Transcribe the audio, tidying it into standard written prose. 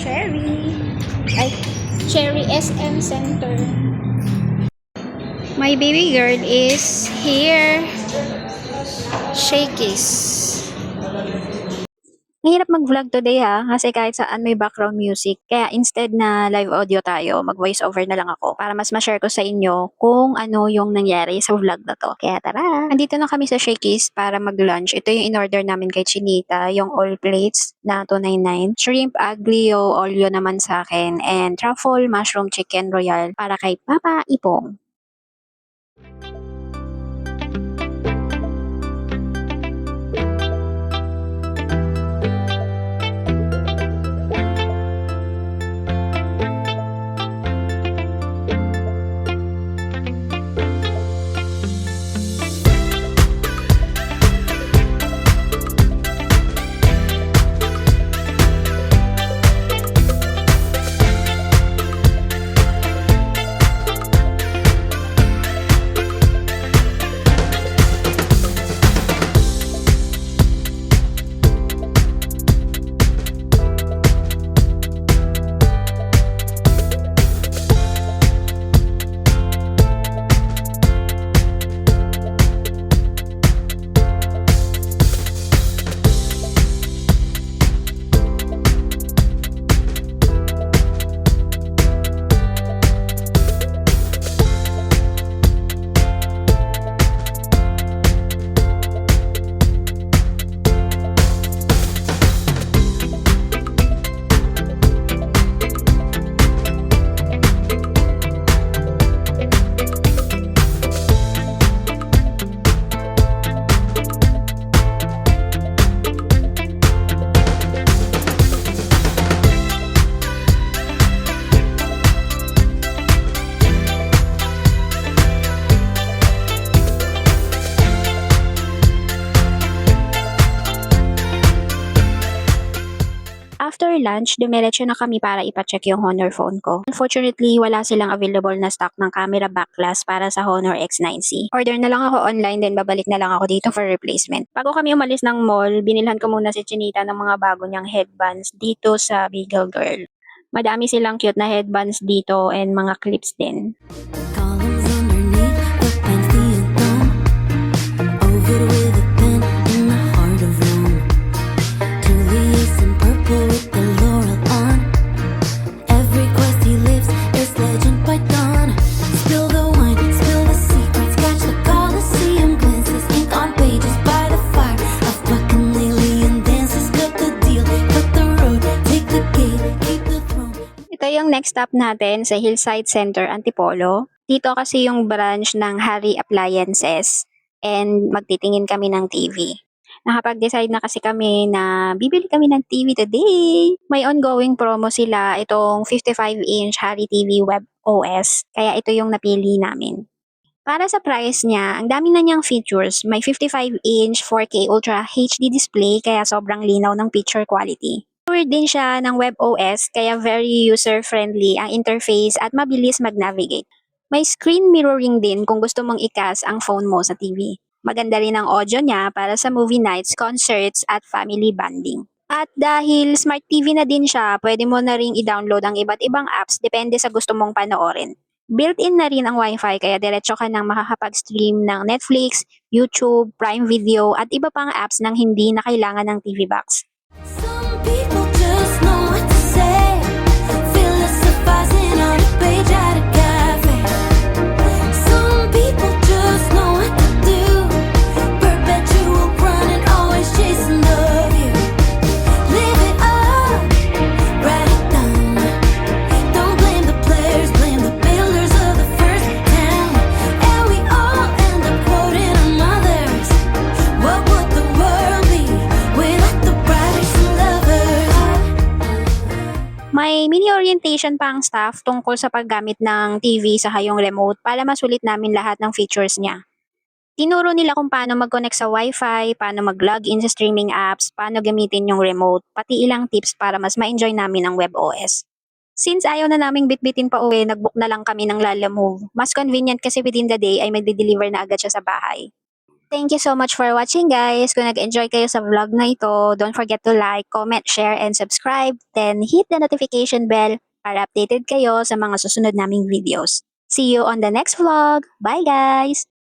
Cherry. Ay, Cherry SM Center. My baby girl is here. Shakey's. Mahirap mag-vlog today kasi kahit saan may background music. Kaya instead na live audio tayo, mag-voice over na lang ako para mas ma-share ko sa inyo kung ano yung nangyari sa vlog na to. Kaya tara! Andito na kami sa Shakey's para mag-lunch. Ito yung in-order namin kay Chinita, yung all plates na 299. Shrimp aglio olio naman sa akin and truffle mushroom chicken royal para kay Papa Ipong. After lunch, dumiretso na kami para ipacheck yung Honor phone ko. Unfortunately, wala silang available na stock ng camera back glass para sa Honor X9C. Order na lang ako online, then babalik na lang ako dito for replacement. Bago kami umalis ng mall, binilhan ko muna si Chinita ng mga bago niyang headbands dito sa Beagle Girl. Madami silang cute na headbands dito and mga clips din. Columns underneath the Pantheon dome, over with a pen in the heart of Rome. Julius in purple with the laurel on. Every quest he lives is legend by dawn. Spill the wine, spill the secrets, catch the Colosseum glances, ink on pages by the fire of bacchanalian dances. Cut the deal, cut the road, take the gate, keep the throne. Ito yung next stop natin sa Hillside Center, Antipolo. Dito kasi yung branch ng Harry Appliances and magtitingin kami ng TV. Nakapag-decide na kasi kami na bibili kami ng TV today. May ongoing promo sila, itong 55-inch Harry TV Web OS. Kaya ito yung napili namin. Para sa price niya, ang dami na niyang features. May 55-inch 4K Ultra HD display kaya sobrang linaw ng picture quality. Powered din siya ng WebOS kaya very user-friendly ang interface at mabilis mag-navigate. May screen mirroring din kung gusto mong ikas ang phone mo sa TV. Maganda rin ang audio niya para sa movie nights, concerts at family bonding. At dahil smart TV na din siya, pwede mo na ring i-download ang iba't ibang apps depende sa gusto mong panoorin. Built-in na rin ang Wi-Fi kaya diretso ka nang makakapag-stream ng Netflix, YouTube, Prime Video at iba pang apps nang hindi na kailangan ng TV box. Some people just know what to say, philosophizing on a page at a cafe. Some people just know what to do, perpetual running, always chasing the view. Live it up, write it down. Don't blame the players, blame the builders of the first town. And we all end up quoting our mothers. What would the world be without the brothers and lovers? May mini orientation pa ang staff tungkol sa paggamit ng TV sa hayong remote para masulit namin lahat ng features niya. Tinuro nila kung paano mag-connect sa Wi-Fi, paano mag-login sa streaming apps, paano gamitin yung remote, pati ilang tips para mas ma-enjoy namin ang WebOS. Since ayaw na naming bitbitin pa uwi, nag-book na lang kami ng Lalamove. Mas convenient kasi within the day ay magde-deliver na agad siya sa bahay. Thank you so much for watching, guys. Kung nag-enjoy kayo sa vlog na ito, don't forget to like, comment, share, and subscribe. Then hit the notification bell para updated kayo sa mga susunod naming videos. See you on the next vlog. Bye, guys!